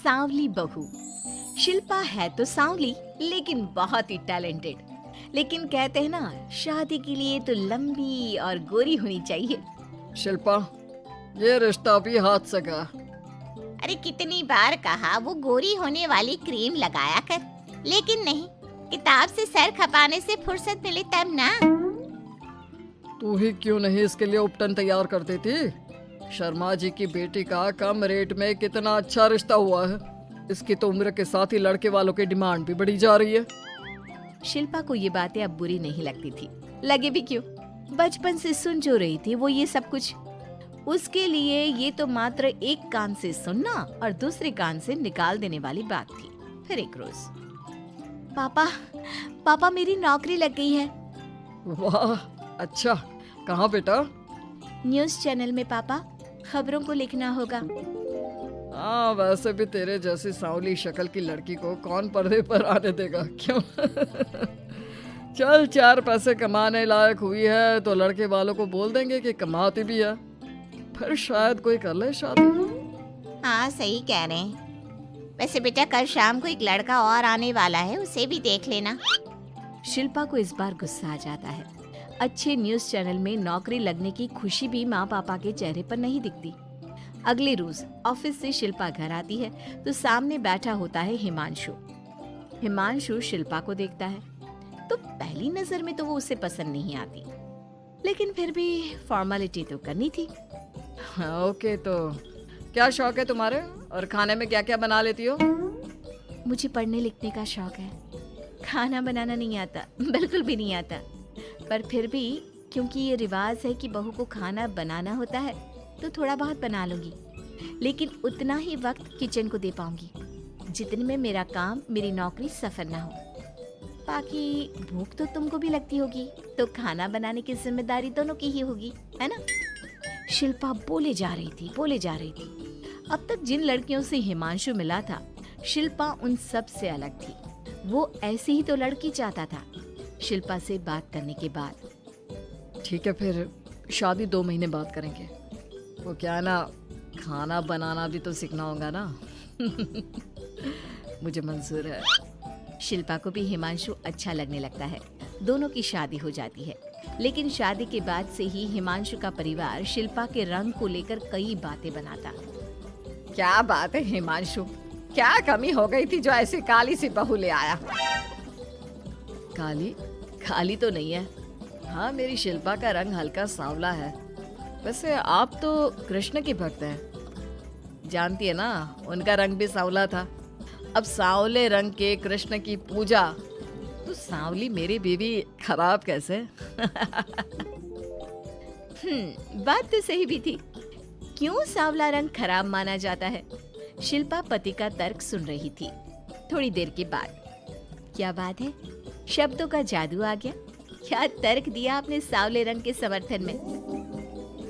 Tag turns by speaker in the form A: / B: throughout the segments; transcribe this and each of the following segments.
A: सांवली बहू। शिल्पा है तो सांवली लेकिन बहुत ही टैलेंटेड। लेकिन कहते हैं ना, शादी के लिए तो लंबी और गोरी होनी चाहिए।
B: शिल्पा, ये रिश्ता भी हाथ से गया।
C: अरे कितनी बार कहा वो गोरी होने वाली क्रीम लगाया कर, लेकिन नहीं, किताब से सर खपाने से फुर्सत मिले तब ना।
B: तू ही क्यों नहीं इसके लिए उपटन तैयार कर देती? शर्मा जी की बेटी का कम रेट में कितना अच्छा रिश्ता हुआ है। इसकी तो उम्र के साथ ही लड़के वालों की डिमांड भी बढ़ी जा रही है।
A: शिल्पा को ये बातें अब बुरी नहीं लगती थी। लगे भी क्यों, बचपन से सुन जो रही थी वो ये सब कुछ। उसके लिए ये तो मात्र एक कान से सुनना और दूसरे कान से निकाल देने वाली बात थी। फिर एक रोज, पापा मेरी नौकरी लग गई है।
B: वाह, अच्छा, कहाँ बेटा?
A: न्यूज़ चैनल में पापा, खबरों को लिखना होगा।
B: हाँ, वैसे भी तेरे जैसी सांवली शक्ल की लड़की को कौन पर्दे पर आने देगा, क्यों? चल, 4 पैसे कमाने लायक हुई है तो लड़के वालों को बोल देंगे कि कमाती भी है, फिर शायद कोई कर ले शादी।
C: हाँ सही कह रहे हैं। वैसे बेटा कल शाम को एक लड़का और आने वाला है, उसे भी देख लेना।
A: शिल्पा को इस बार गुस्सा आ जाता है। अच्छे न्यूज़ चैनल में नौकरी लगने की खुशी भी माँ पापा के चेहरे पर नहीं दिखती। अगले रोज ऑफिस से शिल्पा घर आती है तो सामने बैठा होता है हिमांशु। हिमांशु शिल्पा को देखता है तो पहली नजर में तो वो उसे पसंद नहीं आती, लेकिन फिर भी फॉर्मेलिटी तो करनी थी।
B: ओके, तो क्या शौक है तुम्हारे और खाने में क्या क्या बना लेती हो?
A: मुझे पढ़ने लिखने का शौक है। खाना बनाना नहीं आता, बिल्कुल भी नहीं आता। पर फिर भी क्योंकि ये रिवाज है कि बहू को खाना बनाना होता है तो थोड़ा बहुत बना लूंगी, लेकिन उतना ही वक्त किचन को दे पाऊंगी जितने में मेरा काम, मेरी नौकरी सफर ना हो। बाकी भूख तो तुमको भी लगती होगी, तो खाना बनाने की जिम्मेदारी दोनों की ही होगी, है ना? शिल्पा बोले जा रही थी। अब तक जिन लड़कियों से हिमांशु मिला था, शिल्पा उन सब से अलग थी। वो ऐसी ही तो लड़की चाहता था। शिल्पा से बात करने के बाद,
B: ठीक है, फिर शादी 2 महीने बाद करेंगे। वो क्या है ना, खाना बनाना भी तो सीखना होगा ना। मुझे मंजूर है।
A: शिल्पा को भी हिमांशु अच्छा लगने लगता है। दोनों की शादी हो जाती है, लेकिन शादी के बाद से ही हिमांशु का परिवार शिल्पा के रंग को लेकर कई बातें बनाता।
D: क्या बात है हिमांशु, क्या कमी हो गई थी जो ऐसी काली सी बहू ले आया?
B: काली तो नहीं है। हाँ, मेरी शिल्पा का रंग हल्का सांवला है। वैसे आप तो कृष्ण के भक्त हैं, जानती है ना, उनका रंग भी सांवला था। अब सांवले रंग के कृष्ण की पूजा तो सांवली मेरी बीवी खराब कैसे?
A: बात तो सही भी थी। क्यों सांवला रंग खराब माना जाता है? शिल्पा पति का तर्क सुन रही थी। थोड़ी देर के बाद, क्या बात है, शब्दों का जादू आ गया। क्या तर्क दिया आपने सांवले रंग के समर्थन में?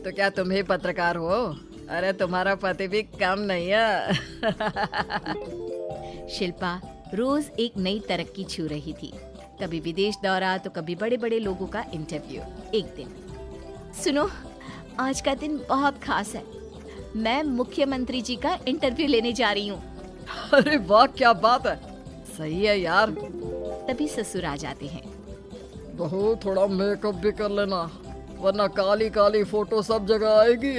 B: तो क्या तुम ही पत्रकार हो? अरे तुम्हारा पति भी कम नहीं है।
A: शिल्पा रोज एक नई तरक्की छू रही थी। कभी विदेश दौरा तो कभी बड़े बड़े लोगों का इंटरव्यू। एक दिन, सुनो, आज का दिन बहुत खास है। मैं मुख्यमंत्री जी का इंटरव्यू लेने जा रही हूँ।
B: अरे वाह, क्या बात है, सही है यार।
A: तभी ससुर आ जाते हैं।
B: बहू, थोड़ा मेकअप भी कर लेना, वरना काली काली फोटो सब जगह आएगी।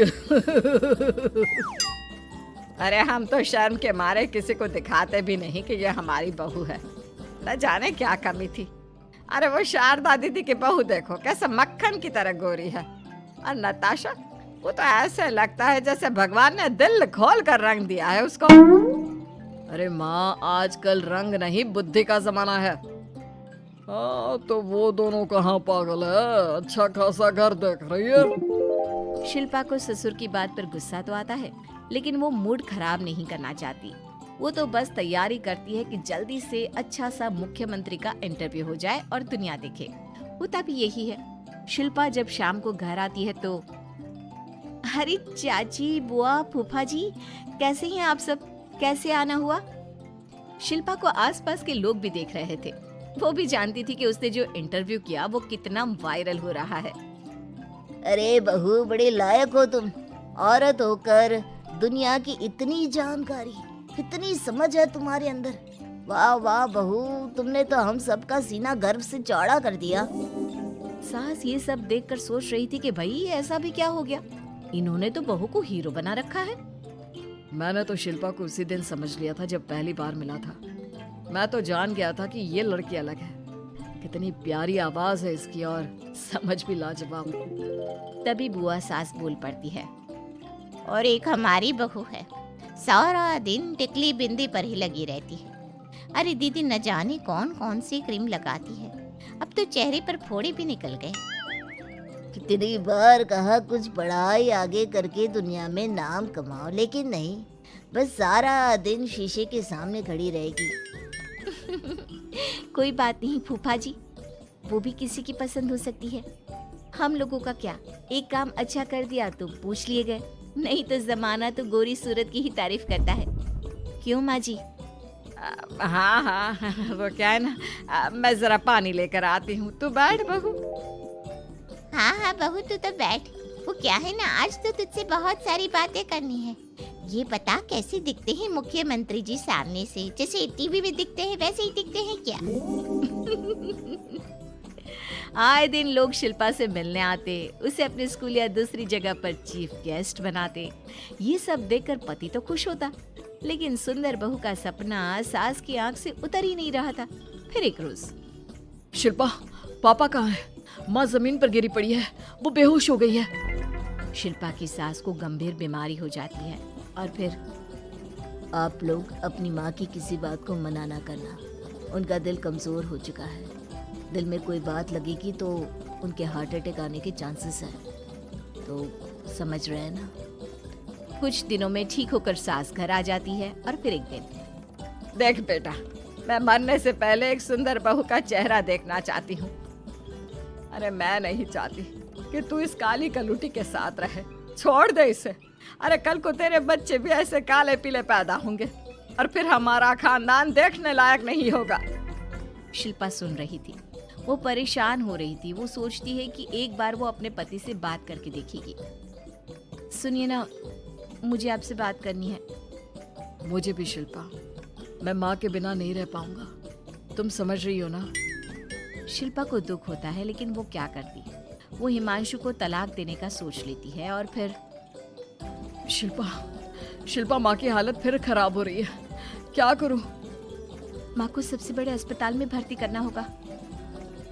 D: अरे हम तो शर्म के मारे किसी को दिखाते भी नहीं कि ये हमारी बहू है। न जाने क्या कमी थी। अरे वो शारदा दीदी की बहू देखो, कैसे मक्खन की तरह गोरी है। और नताशा, वो तो ऐसे लगता है जैसे भगवान ने दिल खोल कर रंग दिया है उसको।
B: अरे माँ, आजकल रंग नहीं बुद्धि का जमाना है। हाँ, तो वो दोनों कहाँ पागल है, अच्छा खासा घर देख रही है।
A: शिल्पा को ससुर की बात पर गुस्सा तो आता है, लेकिन वो मूड खराब नहीं करना चाहती। वो तो बस तैयारी करती है कि जल्दी से अच्छा सा मुख्यमंत्री का इंटरव्यू हो जाए और दुनिया देखे। होता भी यही है। शिल्पा जब शाम को घर आती है तो, अरे चाची, बुआ, फूफा जी, कैसे हैं आप सब? कैसे आना हुआ? शिल्पा को आसपास के लोग भी देख रहे थे। वो भी जानती थी कि उसने जो इंटरव्यू किया वो कितना वायरल हो रहा है।
E: अरे बहू, बड़े लायक हो तुम। औरत होकर दुनिया की इतनी जानकारी, कितनी समझ है तुम्हारे अंदर। वाह वाह बहू, तुमने तो हम सबका सीना गर्व से चौड़ा कर दिया।
A: सास ये सब देखकर सोच रही थी कि भाई ऐसा भी क्या हो गया, इन्होंने तो बहू को हीरो बना रखा है।
B: मैंने तो शिल्पा को उसी दिन समझ लिया था जब पहली बार मिला था। मैं तो जान गया था कि ये लड़की अलग है। कितनी प्यारी आवाज है इसकी और समझ भी लाजवाब।
A: तभी बुआ सास बोल पड़ती है।
C: और एक हमारी बहू है, सारा दिन टिकली बिंदी पर ही लगी रहती है। अरे दीदी, न जाने कौन कौन सी क्रीम लगाती है, अब तो चेहरे पर फोड़े भी निकल गए।
E: कितनी बार कहा कुछ पढ़ाई आगे करके दुनिया में नाम कमाओ, लेकिन नहीं, बस सारा दिन शीशे के सामने खड़ी रहेगी।
A: कोई बात नहीं फूफा जी, वो भी किसी की पसंद हो सकती है। हम लोगों का क्या, एक काम अच्छा कर दिया तो पूछ लिए गए, नहीं तो जमाना तो गोरी सूरत की ही तारीफ करता है। क्यों माँ जी?
D: हाँ हाँ, वो क्या है ना, मैं जरा पानी लेकर आती हूँ, तू बैठ बहू।
C: हाँ हाँ बहू, तू तो बैठ। वो क्या है ना, आज तो तुझसे बहुत सारी बातें करनी है। ये बता, कैसे दिखते हैं मुख्यमंत्री जी सामने से? जैसे टीवी में दिखते हैं वैसे ही दिखते हैं क्या?
A: आए दिन लोग शिल्पा से मिलने आते, उसे अपने स्कूल या दूसरी जगह पर चीफ गेस्ट बनाते। ये सब देखकर पति तो खुश होता, लेकिन सुंदर बहू का सपना सास की आंख से उतर ही नहीं रहा था। फिर एक रोज,
B: शिल्पा, पापा कहाँ है? माँ जमीन पर गिरी पड़ी है, वो बेहोश हो गई है।
A: शिल्पा की सास को गंभीर बीमारी हो जाती है और फिर
E: आप लोग अपनी माँ की किसी बात को मना ना करना, उनका दिल कमज़ोर हो चुका है। दिल में कोई बात लगेगी तो उनके हार्ट अटैक आने के चांसेस हैं, तो समझ रहे हैं ना।
A: कुछ दिनों में ठीक होकर सास घर आ जाती है और फिर एक दिन,
D: देख बेटा, मैं मरने से पहले एक सुंदर बहू का चेहरा देखना चाहती हूँ। अरे मैं नहीं चाहती कि तू इस काली कलूटी के साथ रहे, छोड़ दे इसे। अरे कल को तेरे बच्चे भी ऐसे काले पीले पैदा होंगे और फिर हमारा खानदान देखने लायक नहीं होगा।
A: शिल्पा सुन रही थी, वो परेशान हो रही थी। वो सोचती है कि एक बार वो अपने पति से बात करके देखेगी। सुनिए ना, मुझे आपसे बात करनी है।
B: मुझे भी शिल्पा, मैं माँ के बिना नहीं रह पाऊंगा, तुम समझ रही हो ना।
A: शिल्पा को दुख होता है, लेकिन वो क्या करती। वो हिमांशु को तलाक देने का सोच लेती है और फिर
B: शिल्पा, माँ की हालत फिर खराब हो रही है, क्या करूं?
A: माँ को सबसे बड़े अस्पताल में भर्ती करना होगा।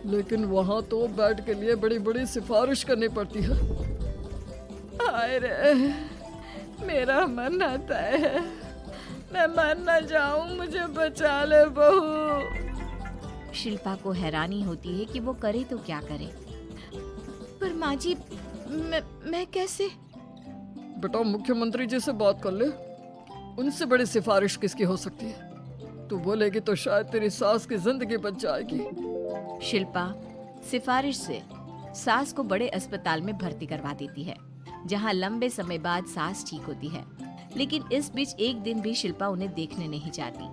B: लेकिन वहाँ तो बेड के लिए बड़ी बड़ी सिफारिश करनी पड़ती है।
D: हाय रे, मेरा मरना तय है, मैं मर न जाऊं, मुझे बचा ले बहू।
A: शिल्पा को हैरानी होती है कि वो करे तो क्या करे। पर माँ जी, मैं कैसे?
B: बेटा, मुख्यमंत्री जी से बात कर ले, उनसे बड़ी सिफारिश किसकी हो सकती है? तू बोलेगी तो शायद तेरी सास की जिंदगी बच जाएगी।
A: शिल्पा सिफारिश से सास को बड़े अस्पताल में भर्ती करवा देती है, जहां लंबे समय बाद सास ठीक होती है। लेकिन इस बीच एक दिन भी शिल्पा उन्हें देखने नहीं जाती।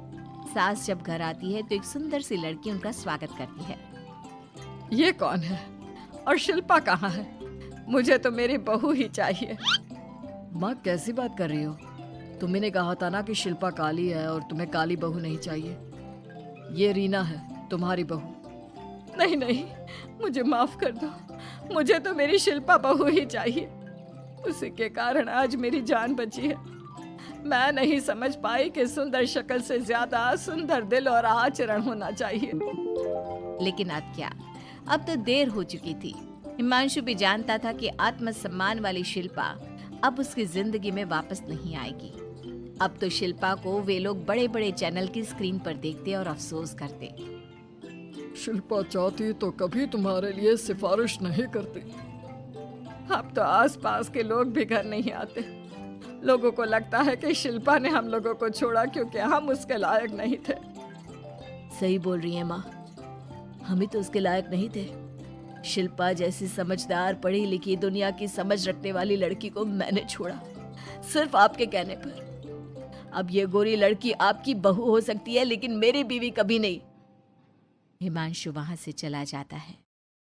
A: सास जब घर आती है तो एक सुंदर सी लड़की उनका स्वागत करती है।
D: ये कौन है और शिल्पा कहाँ है? मुझे तो मेरी बहू ही चाहिए।
B: माँ, कैसी बात कर रही हो? तुम्ही ने कहा था ना कि शिल्पा काली है और तुम्हें काली बहू नहीं चाहिए। ये रीना है, तुम्हारी बहू।
D: नहीं नहीं, मुझे माफ कर दो, मुझे तो मेरी शिल्पा बहू ही चाहिए। उसी के कारण आज मेरी जान बची है। मैं नहीं समझ पाई कि सुंदर शक्ल से ज्यादा सुंदर दिल और आचरण होना चाहिए।
A: लेकिन अब क्या, अब तो देर हो चुकी थी। हिमांशु भी जानता था कि आत्मसम्मान वाली शिल्पा अब उसकी जिंदगी में वापस नहीं आएगी। अब तो शिल्पा को वे लोग बड़े बड़े चैनल की स्क्रीन पर देखते और अफसोस करते।
B: शिल्पा चाहती तो कभी तुम्हारे लिए सिफारिश नहीं करती।
D: अब तो आसपास के लोग भी घर नहीं आते। लोगों को लगता है कि शिल्पा ने हम लोगों को छोड़ा क्योंकि हम उसके लायक नहीं थे।
E: सही बोल रही है माँ, हम ही तो उसके लायक नहीं थे। शिल्पा जैसी समझदार, पढ़ी लिखी, दुनिया की समझ रखने वाली लड़की को मैंने छोड़ा, सिर्फ आपके कहने पर। अब ये गोरी लड़की आपकी बहू हो सकती है, लेकिन मेरी बीवी कभी नहीं।
A: हिमांशु वहां से चला जाता है।